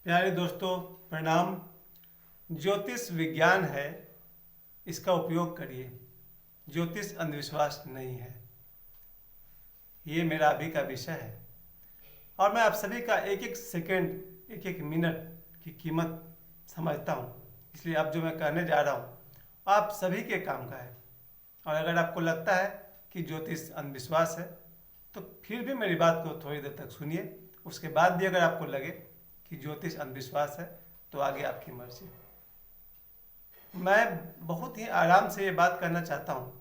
प्यारे दोस्तों, प्रणाम। ज्योतिष विज्ञान है, इसका उपयोग करिए। ज्योतिष अंधविश्वास नहीं है। ये मेरा अभी का विषय है और मैं आप सभी का एक एक सेकंड, एक एक मिनट की कीमत समझता हूँ। इसलिए अब जो मैं कहने जा रहा हूँ आप सभी के काम का है। और अगर आपको लगता है कि ज्योतिष अंधविश्वास है तो फिर भी मेरी बात को थोड़ी देर तक सुनिए। उसके बाद भी अगर आपको लगे कि ज्योतिष अंधविश्वास है तो आगे आपकी मर्जी। मैं बहुत ही आराम से ये बात करना चाहता हूँ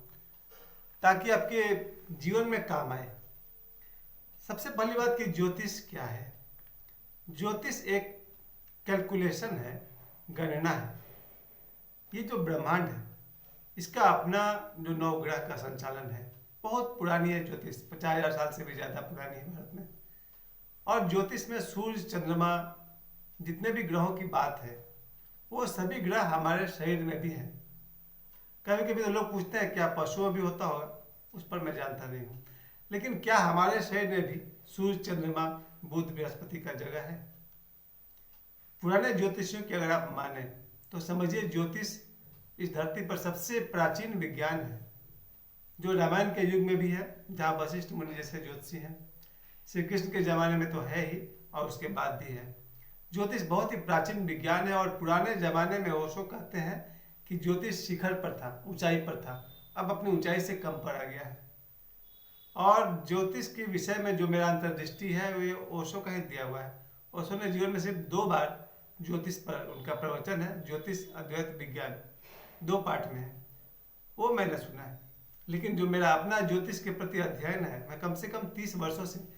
ताकि आपके जीवन में काम आए। सबसे पहली बात कि ज्योतिष क्या है। ज्योतिष एक कैलकुलेशन है, गणना है। ये जो ब्रह्मांड है इसका अपना जो नवग्रह का संचालन है, बहुत पुरानी है। ज्योतिष 50,000 साल से भी ज़्यादा पुरानी है भारत में। और ज्योतिष में सूर्य, चंद्रमा, जितने भी ग्रहों की बात है वो सभी ग्रह हमारे शरीर में भी हैं। कभी कभी तो लोग पूछते हैं क्या पशुओं में भी होता होगा, उस पर मैं जानता नहीं हूँ। लेकिन क्या हमारे शरीर में भी सूर्य, चंद्रमा, बुध, बृहस्पति का जगह है? पुराने ज्योतिषियों की अगर आप माने तो समझिए ज्योतिष इस धरती पर सबसे प्राचीन विज्ञान है, जो रामायण के युग में भी है, जहाँ वशिष्ठ मुनि जैसे ज्योतिषी हैं। श्री कृष्ण के जमाने में तो है ही और उसके बाद भी है। ज्योतिष बहुत ही प्राचीन विज्ञान है और पुराने जमाने में ओशो कहते हैं कि ज्योतिष शिखर पर था, ऊंचाई पर था, अब अपनी ऊंचाई से कम पर आ गया है। और ज्योतिष के विषय में जो मेरा अंतर्दृष्टि है वो ओशो का ही दिया हुआ है। ओशो ने जीवन में सिर्फ 2 बार ज्योतिष पर उनका प्रवचन है, ज्योतिष अद्वैत विज्ञान, 2 पाठ में है, वो मैंने सुना है। लेकिन जो मेरा अपना ज्योतिष के प्रति अध्ययन है, मैं कम से कम 30 वर्षों से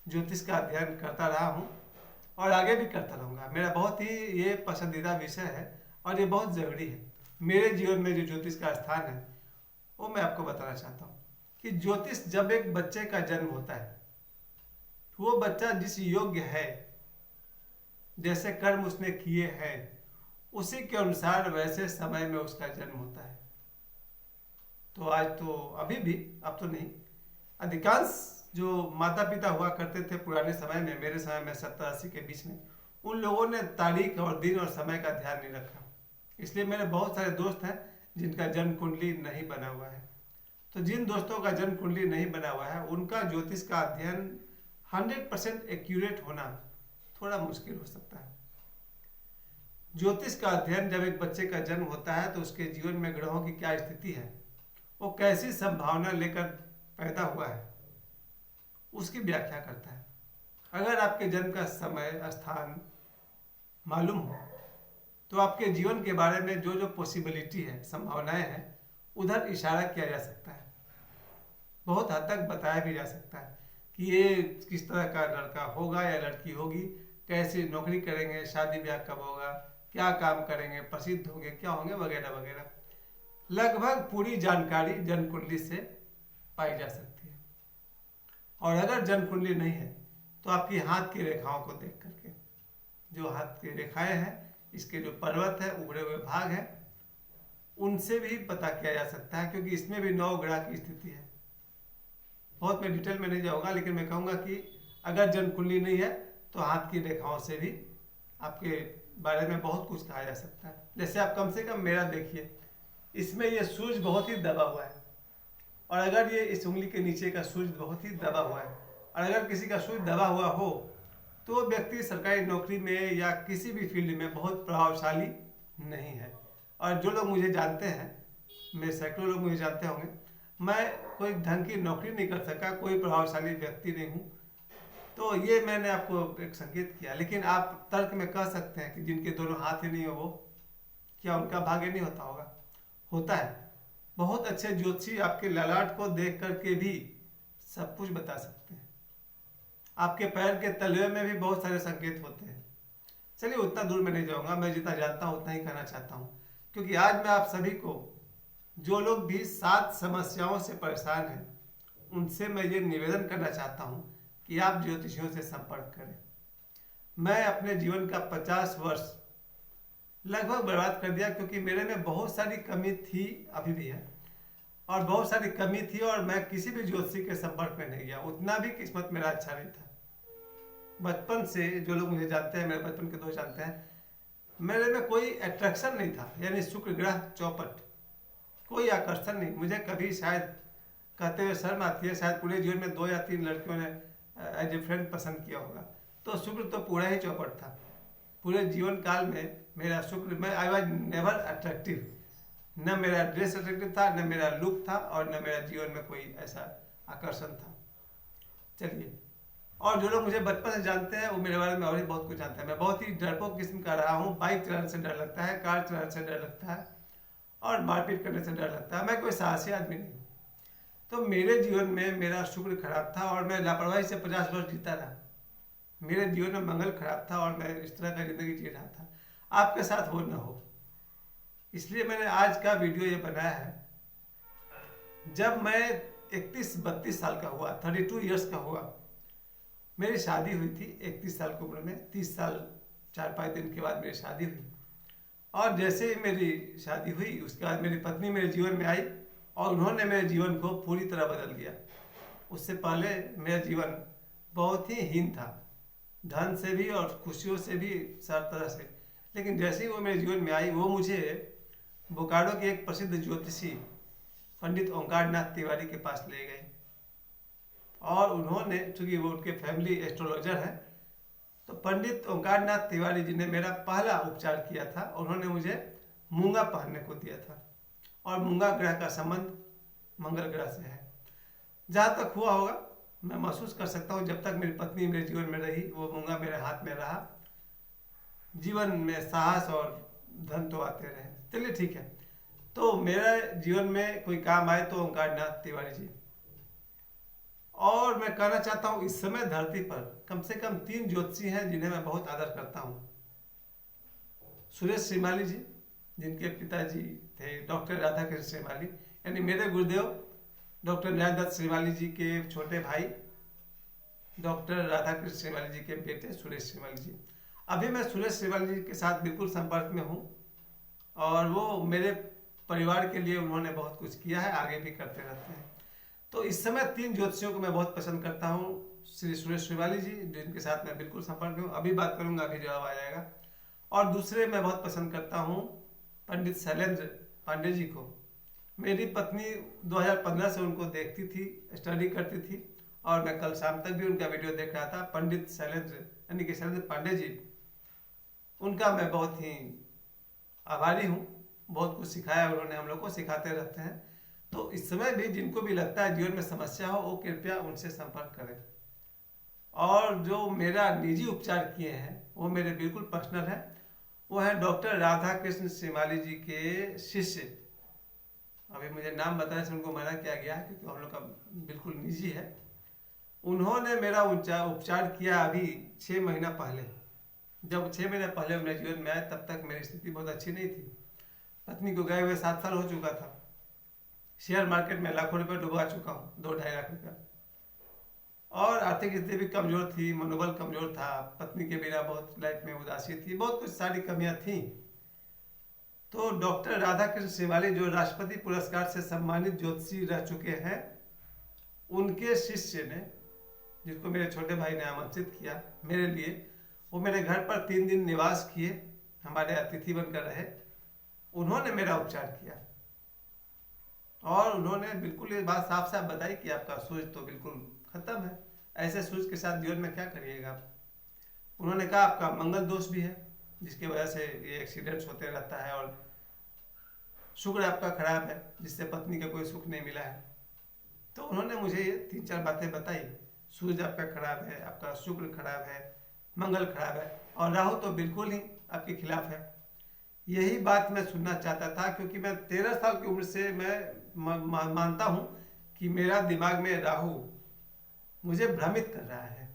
ज्योतिष का अध्ययन करता रहा हूँ और आगे भी करता रहूँगा। मेरा बहुत ही ये पसंदीदा विषय है और ये बहुत ज़रूरी है। मेरे जीवन में जो ज्योतिष का स्थान है वो मैं आपको बताना चाहता हूँ कि ज्योतिष, जब एक बच्चे का जन्म होता है तो वो बच्चा जिस योग्य है, जैसे कर्म उसने किए हैं, उसी के अनुसार वैसे समय में उसका जन्म होता है। तो आज तो अभी भी, अब तो नहीं, अधिकांश जो माता पिता हुआ करते थे पुराने समय में, मेरे समय में 70-80 के बीच में, उन लोगों ने तारीख और दिन और समय का ध्यान नहीं रखा। इसलिए मेरे बहुत सारे दोस्त हैं जिनका जन्म कुंडली नहीं बना हुआ है। तो जिन दोस्तों का जन्म कुंडली नहीं बना हुआ है उनका ज्योतिष का अध्ययन 100% एक्यूरेट होना थोड़ा मुश्किल हो सकता है। ज्योतिष का अध्ययन, जब एक बच्चे का जन्म होता है तो उसके जीवन में ग्रहों की क्या स्थिति है, वो कैसी संभावना लेकर पैदा हुआ है, उसकी व्याख्या करता है। अगर आपके जन्म का समय, स्थान मालूम हो तो आपके जीवन के बारे में जो जो पॉसिबिलिटी है, संभावनाएं हैं, उधर इशारा किया जा सकता है। बहुत हद तक बताया भी जा सकता है कि ये किस तरह का लड़का होगा या लड़की होगी, कैसी नौकरी करेंगे, शादी ब्याह कब होगा, क्या काम करेंगे, प्रसिद्ध होंगे, क्या होंगे, वगैरह वगैरह। लगभग पूरी जानकारी जन्म कुंडली से पाई जा सकती है। और अगर जन्म कुंडली नहीं है तो आपकी हाथ की रेखाओं को देख करके, जो हाथ की रेखाएं हैं, इसके जो पर्वत है, उभरे हुए भाग हैं, उनसे भी पता किया जा सकता है, क्योंकि इसमें भी 9 ग्रह की स्थिति है। बहुत मैं डिटेल में नहीं जाऊंगा, लेकिन मैं कहूंगा कि अगर जन्म कुंडली नहीं है तो हाथ की रेखाओं से भी आपके बारे में बहुत कुछ कहा जा सकता है। जैसे आप कम से कम मेरा देखिए, इसमें ये सूर्य बहुत ही दबा हुआ है, और अगर ये इस उंगली के नीचे का सूर्य बहुत ही दबा हुआ है, और अगर किसी का सूर्य दबा हुआ हो तो वो व्यक्ति सरकारी नौकरी में या किसी भी फील्ड में बहुत प्रभावशाली नहीं है। और जो लोग मुझे जानते हैं, मेरे सैकड़ों लोग मुझे जानते होंगे, मैं कोई ढंग की नौकरी नहीं कर सका, कोई प्रभावशाली व्यक्ति नहीं हूँ। तो ये मैंने आपको एक संकेत किया। लेकिन आप तर्क में कह सकते हैं कि जिनके दोनों हाथ ही नहीं हो, वो क्या उनका भाग्य नहीं होता होगा? होता है। बहुत अच्छे ज्योतिषी आपके ललाट को देख करके भी सब कुछ बता सकते हैं। आपके पैर के तलवे में भी बहुत सारे संकेत होते हैं। चलिए, उतना दूर में नहीं जाऊंगा, मैं जितना जानता हूँ उतना ही कहना चाहता हूँ। क्योंकि आज मैं आप सभी को, जो लोग भी 7 समस्याओं से परेशान हैं, उनसे मैं ये निवेदन करना चाहता हूँ कि आप ज्योतिषियों से संपर्क करें। मैं अपने जीवन का 50 वर्ष लगभग बर्बाद कर दिया, क्योंकि मेरे में बहुत सारी कमी थी, अभी भी है, और बहुत सारी कमी थी, और मैं किसी भी ज्योतिषी के संपर्क में नहीं गया। उतना भी किस्मत मेरा अच्छा नहीं था। बचपन से जो लोग मुझे जानते हैं, मेरे बचपन के दोस्त जानते हैं, मेरे में कोई अट्रैक्शन नहीं था, यानी शुक्र ग्रह चौपट, कोई आकर्षण नहीं। मुझे कभी शायद कहते हुए शर्म आती है, शायद पूरे जीवन में 2 या 3 लड़कियों ने एज ए फ्रेंड पसंद किया होगा। तो शुक्र तो पूरा ही चौपट था। पूरे जीवन काल में मेरा शुक्र, मैं आई वॉज नेवर अट्रैक्टिव। न मेरा ड्रेस अट्रैक्टिव था, न मेरा लुक था, और न मेरा जीवन में कोई ऐसा आकर्षण था। चलिए, और जो लोग मुझे बचपन से जानते हैं वो मेरे बारे में और भी बहुत कुछ जानते हैं। मैं बहुत ही डरपोक किस्म का रहा हूँ। बाइक चलाने से डर लगता है, कार चलाने से डर लगता है, और मारपीट करने से डर लगता है। मैं कोई साहसी आदमी नहीं। तो मेरे जीवन में मेरा शुक्र खराब था और मैं लापरवाही से 50 वर्ष जीता रहा। मेरे जीवन में मंगल खराब था और मैं इस तरह का जिंदगी जी रहा था। आपके साथ वो न हो, इसलिए मैंने आज का वीडियो ये बनाया है। जब मैं 31-32 साल का हुआ, 32 ईयर्स का हुआ, मेरी शादी हुई थी 31 साल की उम्र में। 30 साल 4-5 दिन के बाद मेरी शादी हुई, और जैसे ही मेरी शादी हुई उसके बाद मेरी पत्नी मेरे जीवन में आई और उन्होंने मेरे जीवन को पूरी तरह बदल दिया। उससे पहले मेरा जीवन बहुत ही हीन था, धन से भी और खुशियों से भी, सब तरह से। लेकिन जैसे ही वो मेरे जीवन में आई, वो मुझे बोकारो के एक प्रसिद्ध ज्योतिषी पंडित ओंकार नाथ तिवारी के पास ले गए, और उन्होंने, चूंकि वो उनके फैमिली एस्ट्रोलॉजर हैं, तो पंडित ओंकार नाथ तिवारी जी ने मेरा पहला उपचार किया था। उन्होंने मुझे मूंगा पहनने को दिया था, और मूंगा ग्रह का संबंध मंगल ग्रह से है। जहाँ तक हुआ होगा मैं महसूस कर सकता हूँ, जब तक मेरी पत्नी मेरे जीवन में रही, वो मूंगा मेरे हाथ में रहा। जीवन में साहस और धन तो आते रहे। चलिए ठीक है, तो मेरे जीवन में कोई काम आए तो ओंकार नाथ तिवारी जी। और मैं कहना चाहता हूँ, इस समय धरती पर कम से कम 3 ज्योतिषी हैं जिन्हें मैं बहुत आदर करता हूँ। सुरेश श्रीमाली जी, जिनके पिताजी थे डॉक्टर राधाकृष्ण श्रीमाली, यानी मेरे गुरुदेव डॉक्टर न्यायदत्त श्रीमाली जी के छोटे भाई डॉक्टर राधाकृष्ण श्रीमाली जी के बेटे सुरेश श्रीमाली जी। अभी मैं सुरेश श्रीमाली जी के साथ बिल्कुल संपर्क में हूँ, और वो मेरे परिवार के लिए उन्होंने बहुत कुछ किया है, आगे भी करते रहते हैं। तो इस समय 3 ज्योतिषियों को मैं बहुत पसंद करता हूँ। श्री सुरेश श्रीमाली जी, जिनके साथ मैं बिल्कुल संपर्क में हूँ, अभी बात करूंगा, अभी जवाब आ जाएगा। और दूसरे मैं बहुत पसंद करता हूँ पंडित शैलेंद्र पांडे जी को। मेरी पत्नी 2015 से उनको देखती थी, स्टडी करती थी, और मैं कल शाम तक भी उनका वीडियो देख रहा था। पंडित शैलेंद्र, यानी कि शैलेंद्र पांडे जी, उनका मैं बहुत ही आभारी हूँ। बहुत कुछ सिखाया उन्होंने, हम लोग को सिखाते रहते हैं। तो इस समय भी जिनको भी लगता है जीवन में समस्या हो, वो कृपया उनसे संपर्क करें। और जो मेरा निजी उपचार किए हैं वो मेरे बिल्कुल पर्सनल है। वो है डॉक्टर राधा कृष्ण श्रीमाली जी के शिष्य। अभी मुझे नाम बताने से उनको मना किया गया है, क्योंकि हम लोग का बिल्कुल निजी है। उन्होंने मेरा उपचार किया अभी 6 महीना पहले। जब 6 महीना पहले मेरे जीवन में आए, तब तक मेरी स्थिति बहुत अच्छी नहीं थी। पत्नी को गए हुए 7 साल हो चुका था। शेयर मार्केट में लाखों रुपए डुबा चुका हूँ, 2-2.5 लाख रुपया। और आर्थिक स्थिति भी कमजोर थी, मनोबल कमजोर था, पत्नी के बिना बहुत लाइफ में उदासी थी, बहुत कुछ सारी कमियां थी। तो डॉक्टर राधाकृष्ण श्रीमाली, जो राष्ट्रपति पुरस्कार से सम्मानित ज्योतिषी रह चुके हैं, उनके शिष्य ने, जिसको मेरे छोटे भाई ने आमंत्रित किया मेरे लिए, वो मेरे घर पर 3 दिन निवास किए, हमारे अतिथि बनकर रहे। उन्होंने मेरा उपचार किया, और उन्होंने बिल्कुल ये बात साफ साफ बताई कि आपका सूझ तो बिल्कुल खत्म है, ऐसे सूझ के साथ जीवन में क्या करिएगा आप। उन्होंने कहा आपका मंगल दोष भी है, जिसकी वजह से ये एक्सीडेंट्स होते रहता है, और शुक्र आपका खराब है, जिससे पत्नी का कोई सुख नहीं मिला है। तो उन्होंने मुझे ये 3-4 बातें बताई। सूरज आपका खराब है, आपका शुक्र खराब है, मंगल खराब है, और राहु तो बिल्कुल ही आपके खिलाफ है। यही बात मैं सुनना चाहता था, क्योंकि मैं 13 साल की उम्र से मैं मानता हूँ कि मेरा दिमाग में राहु मुझे भ्रमित कर रहा है।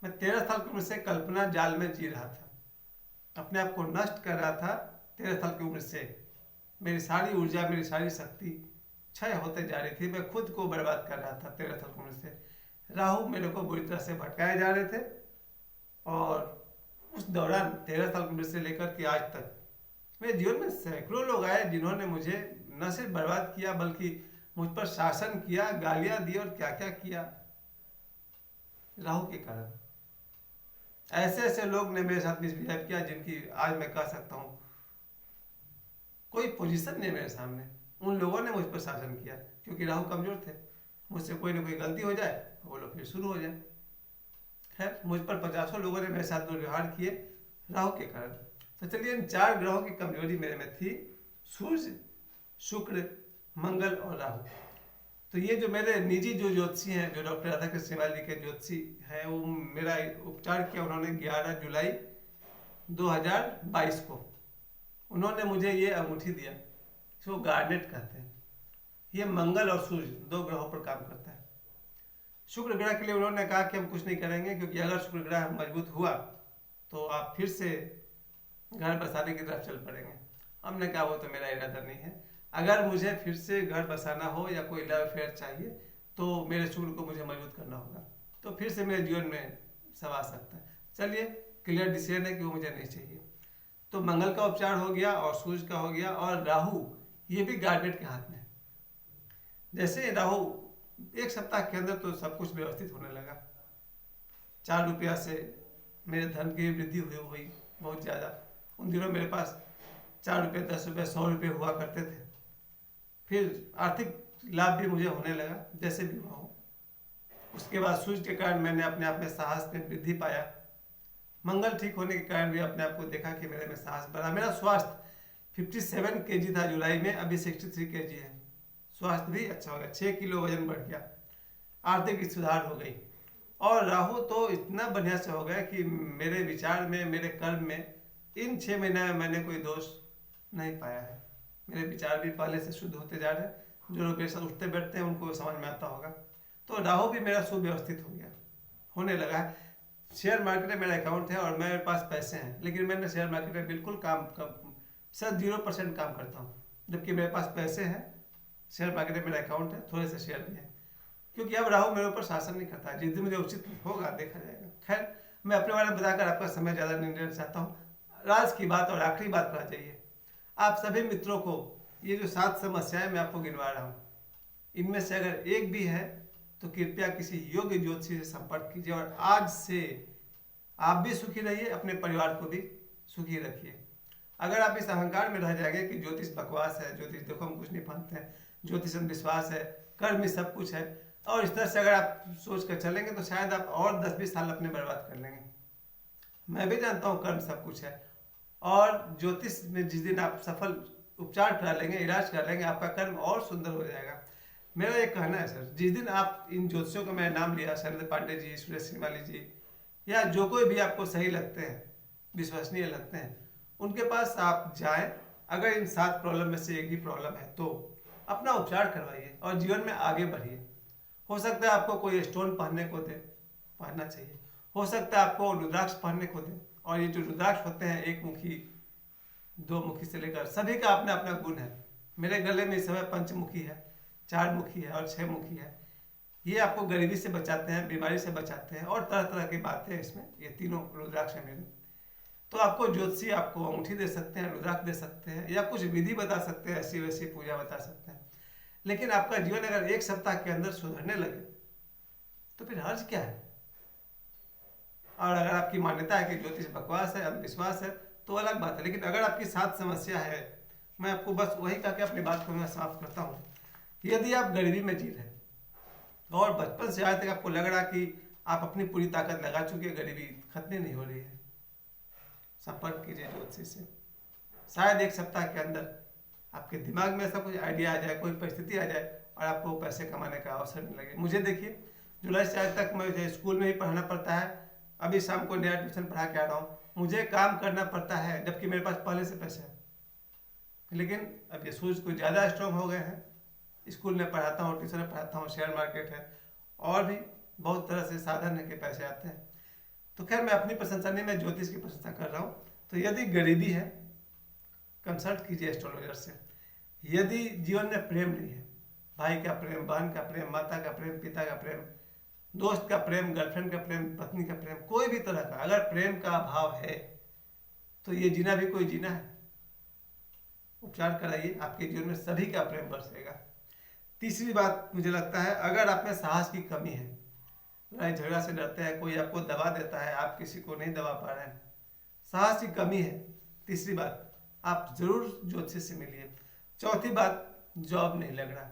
मैं 13 साल की उम्र से कल्पना जाल में जी रहा था, अपने आप को नष्ट कर रहा था। 13 साल की उम्र से मेरी सारी ऊर्जा, मेरी सारी शक्ति क्षय होते जा रही थी। मैं खुद को बर्बाद कर रहा था 13 साल की उम्र से। राहु मेरे को बुरी तरह से भटकाए जा रहे थे, और उस दौरान 13 साल की उम्र से लेकर के आज तक मेरे जीवन में सैकड़ों लोग आए, जिन्होंने मुझे न सिर्फ बर्बाद किया, बल्कि मुझ पर शासन किया, गालियां दी, और क्या क्या किया, राहु के कारण। ऐसे ऐसे लोग ने मेरे साथ मिसबिहेव किया जिनकी आज मैं कह सकता हूँ कोई पोजीशन नहीं मेरे सामने। उन लोगों ने मुझ पर शासन किया क्योंकि राहु कमजोर थे। मुझसे कोई ना कोई गलती हो जाए वो लोग फिर शुरू हो जाए। खैर, मुझ पर पचासों लोगों ने मेरे साथ दुर्व्यवहार किए राहु के कारण। तो चलिए, इन 4 ग्रहों की कमजोरी मेरे में थी, सूर्य, शुक्र, मंगल और राहु। तो ये जो मेरे निजी जो ज्योतिषी हैं, जो डॉक्टर राधाकृष्ण श्रीवाल जी के ज्योतिषी हैं, वो मेरा उपचार किया उन्होंने 11 जुलाई 2022 को। उन्होंने मुझे ये अंगूठी दिया, इसको गार्नेट कहते हैं। ये मंगल और सूर्य 2 ग्रहों पर काम करता है। शुक्र ग्रह के लिए उन्होंने कहा कि हम कुछ नहीं करेंगे, क्योंकि अगर शुक्र ग्रह मजबूत हुआ तो आप फिर से घर बसाने की तरफ चल पड़ेंगे। हमने कहा वो तो मेरा इरादा नहीं है। अगर मुझे फिर से घर बसाना हो या कोई लव अफेयर चाहिए तो मेरे शुक्र को मुझे मजबूत करना होगा, तो फिर से मेरे जीवन में सब आ सकता है। चलिए, क्लियर डिसीजन है कि वो मुझे नहीं चाहिए। तो मंगल का उपचार हो गया और सूर्य का हो गया, और राहु ये भी गार्नेट के हाथ में। जैसे राहु 1 सप्ताह के अंदर तो सब कुछ व्यवस्थित होने लगा। 4 रुपया से मेरे धन की वृद्धि हुई बहुत ज़्यादा। उन दिनों मेरे पास 4 रुपये, 10 रुपये, 100 रुपये हुआ करते थे। फिर आर्थिक लाभ भी मुझे होने लगा, जैसे भी हुआ हो। उसके बाद सूर्य के कारण मैंने अपने आप में साहस में वृद्धि पाया। मंगल ठीक होने के कारण भी अपने आप को देखा कि मेरे में साहस बढ़ा। मेरा स्वास्थ्य 57 kg था जुलाई में, अभी 63 kg है। स्वास्थ्य भी अच्छा हो गया, 6 किलो वजन बढ़ गया, आर्थिक सुधार हो गई। और राहु तो इतना बढ़िया से हो गया कि मेरे विचार में, मेरे कर्म में इन 6 महीने में मैंने कोई दोष नहीं पाया है। मेरे विचार भी पहले से शुद्ध होते जा रहे हैं। जो लोग मेरे साथ उठते बैठते हैं उनको समझ में आता होगा। तो राहु भी मेरा सुव्यवस्थित हो गया, होने लगा है। शेयर मार्केट में मेरा अकाउंट है और मेरे पास पैसे हैं, लेकिन मैंने शेयर मार्केट में बिल्कुल सर 0% काम करता हूँ, जबकि मेरे पास पैसे हैं। शेयर मार्केट में मेरा अकाउंट है, थोड़े से शेयर भी है, क्योंकि अब राहु मेरे ऊपर शासन नहीं करता। जिस दिन मुझे उचित होगा देखा जाएगा। खैर, मैं अपने बारे में बताकर आपका समय ज़्यादा नहीं लेना चाहता हूँ। राज की बात और आखिरी बात पर आ जाइए। आप सभी मित्रों को ये जो 7 समस्याएं मैं आपको गिनवा रहा हूँ, इनमें से अगर एक भी है तो कृपया किसी योग्य ज्योतिषी से संपर्क कीजिए, और आज से आप भी सुखी रहिए, अपने परिवार को भी सुखी रखिए। अगर आप इस अहंकार में रह जाएंगे कि ज्योतिष बकवास है, ज्योतिष देखो हम कुछ नहीं मानते हैं, ज्योतिष अंधविश्वास है, कर्म में सब कुछ है, और इस तरह से अगर आप सोच कर चलेंगे तो शायद आप और 10-20 साल अपने बर्बाद कर लेंगे। मैं भी जानता हूँ कर्म सब कुछ है, और ज्योतिष में जिस दिन आप सफल उपचार करा लेंगे, इलाज करा लेंगे, आपका कर्म और सुंदर हो जाएगा। मेरा एक कहना है सर, जिस दिन आप इन ज्योतिषियों का मैंने नाम लिया, शैलेंद्र पांडे जी, सुरेश श्रीमाली जी, या जो कोई भी आपको सही लगते हैं, विश्वसनीय लगते हैं, उनके पास आप जाएं। अगर इन 7 प्रॉब्लम में से एक ही प्रॉब्लम है तो अपना उपचार करवाइए और जीवन में आगे बढ़िए। हो सकता है आपको कोई स्टोन पहनने को दे, पहनना चाहिए। हो सकता है आपको रुद्राक्ष पहनने को दे, और ये जो रुद्राक्ष होते हैं 1 मुखी, 2 मुखी से लेकर सभी का अपना अपना गुण है। मेरे गले में इस समय 5 मुखी है, 4 मुखी है और 6 मुखी है। ये आपको गरीबी से बचाते हैं, बीमारी से बचाते हैं, और तरह तरह की बातें इसमें, ये तीनों रुद्राक्ष है मेरे। तो आपको ज्योतिषी आपको अंगूठी दे सकते हैं, रुद्राक्ष दे सकते हैं, या कुछ विधि बता सकते हैं, ऐसी वैसी पूजा बता सकते हैं। लेकिन आपका जीवन अगर 1 सप्ताह के अंदर सुधरने लगे तो फिर हर्ज क्या है। और अगर आपकी मान्यता है कि ज्योतिष बकवास है, अंधविश्वास है, तो अलग बात है। लेकिन अगर आपकी 7 समस्या है, मैं आपको बस वही कह के अपनी बात को मैं समाप्त करता हूँ। यदि आप गरीबी में जी रहे और बचपन से आज तक आपको लग रहा कि आप अपनी पूरी ताकत लगा चुके, गरीबी खत्म नहीं हो रही है, संपर्क कीजिए ज्योतिषी से। शायद 1 सप्ताह के अंदर आपके दिमाग में ऐसा कुछ आइडिया आ जाए, कोई परिस्थिति आ जाए, और आपको पैसे कमाने का अवसर नहीं लगे। मुझे देखिए, जुलाई से आज तक मुझे स्कूल में ही पढ़ाना पड़ता है, अभी शाम को नया ट्यूशन पढ़ा के आ रहा हूँ, मुझे काम करना पड़ता है, जबकि मेरे पास पहले से पैसे हैं। लेकिन अब ये सूझ कुछ ज़्यादा स्ट्रॉन्ग हो गए हैं। स्कूल में पढ़ाता हूँ, ट्यूशन में पढ़ाता हूँ, शेयर मार्केट है, और भी बहुत तरह से साधन है कि पैसे आते हैं। तो खैर, मैं अपनी प्रशंसा नहीं, मैं ज्योतिष की प्रशंसा कर रहा हूँ। तो यदि गरीबी है, कंसल्ट कीजिए एस्ट्रोलॉजर से। यदि जीवन में प्रेम नहीं है, भाई का प्रेम, बहन का प्रेम, माता का प्रेम, पिता का प्रेम, दोस्त का प्रेम, गर्लफ्रेंड का प्रेम, पत्नी का प्रेम, कोई भी तरह का अगर प्रेम का अभाव है तो ये जीना भी कोई जीना है। उपचार कराइए, आपके जीवन में सभी का प्रेम बरसेगा। तीसरी बात मुझे लगता है, अगर आप में साहस की कमी है, लड़ाई झगड़ा से डरते हैं, कोई आपको दबा देता है, आप किसी को नहीं दबा पा रहे हैं, साहस की कमी है। तीसरी बात, आप जरूर ज्योतिष से मिलिए। चौथी बात, जॉब नहीं लग रहा,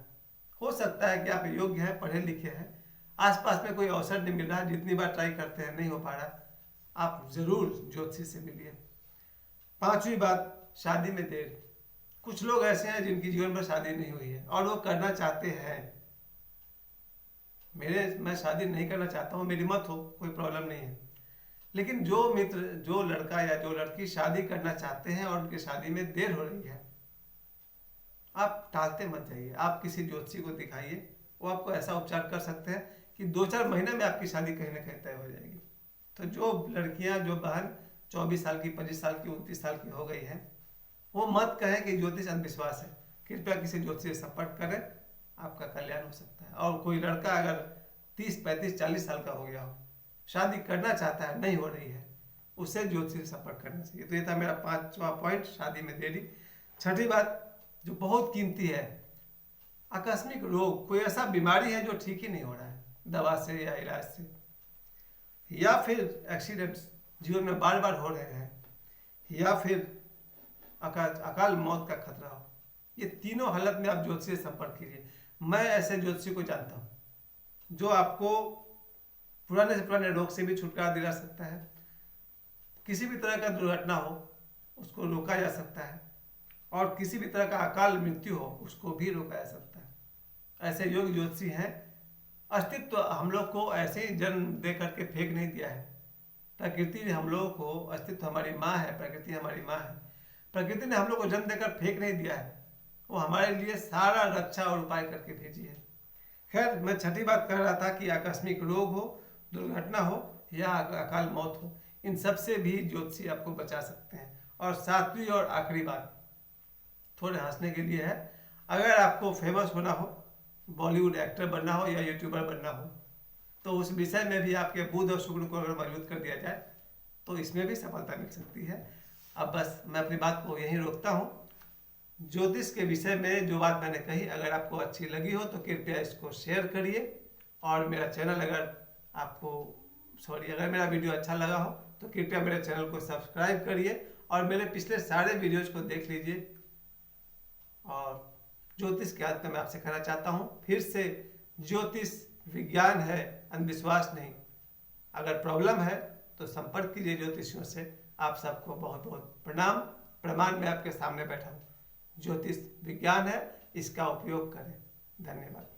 हो सकता है कि आप योग्य हैं, पढ़े लिखे हैं, आसपास में कोई अवसर नहीं मिल रहा, जितनी बार ट्राई करते हैं नहीं हो पा रहा, आप जरूर ज्योतिष से मिलिए। पांचवी बात, शादी में देर। कुछ लोग ऐसे हैं जिनकी जीवन में शादी नहीं हुई है और वो करना चाहते हैं। मैं शादी नहीं करना चाहता हूँ, मेरी मत हो, कोई प्रॉब्लम नहीं है, लेकिन जो मित्र, जो लड़का या जो लड़की शादी करना चाहते हैं और उनकी शादी में देर हो रही है, आप टालते मत जाइए, आप किसी ज्योतिषी को दिखाइए, वो आपको ऐसा उपचार कर सकते हैं कि 2-4 महीने में आपकी शादी कहीं ना कहीं तय हो जाएगी। तो जो लड़कियां, जो बहन 24 साल की, 25 साल की, 29 साल की हो गई हैं, वो मत कहें कि ज्योतिष अंधविश्वास है। कृपया किसी ज्योतिषी से संपर्क करें, आपका कल्याण हो सकता है। और कोई लड़का अगर 30, 35, 40 साल का हो गया हो, शादी करना चाहता है, नहीं हो रही है, उससे ज्योतिषी से संपर्क करना चाहिए। तो ये था मेरा 5वां पॉइंट, शादी में देरी। छठी बात जो बहुत कीमती है, आकस्मिक रोग। कोई ऐसा बीमारी है जो ठीक ही नहीं हो रहा है दवा से या इलाज से, या फिर एक्सीडेंट्स जीवन में बार बार हो रहे हैं, या फिर अकाल मौत का खतरा हो, ये तीनों हालत में आप ज्योतिषी से संपर्क कीजिए। मैं ऐसे ज्योतिषी को जानता हूँ जो आपको पुराने से पुराने रोग से भी छुटकारा दिला सकता है, किसी भी तरह का दुर्घटना हो उसको रोका जा सकता है, और किसी भी तरह का अकाल मृत्यु हो उसको भी रोका जा सकता है। ऐसे योग ज्योतिषी हैं। अस्तित्व हम लोग को ऐसे ही जन्म दे करके फेंक नहीं दिया है। प्रकृति ने हम लोगों को, अस्तित्व हमारी माँ है, प्रकृति हमारी माँ है, प्रकृति ने हम लोग को जन्म देकर फेंक नहीं दिया है, वो हमारे लिए सारा रक्षा और उपाय करके भेजी है। खैर, मैं छठी बात कर रहा था कि आकस्मिक रोग हो, दुर्घटना हो या अकाल मौत हो, इन सब से भी ज्योतिषी आपको बचा सकते हैं। और सातवीं और आखिरी बात थोड़े हंसने के लिए है, अगर आपको फेमस होना हो, बॉलीवुड एक्टर बनना हो या यूट्यूबर बनना हो, तो उस विषय में भी आपके बुध और शुक्र को अगर मजबूत कर दिया जाए तो इसमें भी सफलता मिल सकती है। अब बस मैं अपनी बात को यहीं रोकता हूँ। ज्योतिष के विषय में जो बात मैंने कही, अगर आपको अच्छी लगी हो तो कृपया इसको शेयर करिए, और मेरा चैनल अगर मेरा वीडियो अच्छा लगा हो तो कृपया मेरे चैनल को सब्सक्राइब करिए और मेरे पिछले सारे वीडियोज को देख लीजिए। और ज्योतिष के अंत में मैं आपसे कहना चाहता हूँ फिर से, ज्योतिष विज्ञान है, अंधविश्वास नहीं। अगर प्रॉब्लम है तो संपर्क कीजिए ज्योतिषियों से। आप सबको बहुत बहुत प्रणाम। प्रमाण में आपके सामने बैठा हूँ। ज्योतिष विज्ञान है, इसका उपयोग करें। धन्यवाद।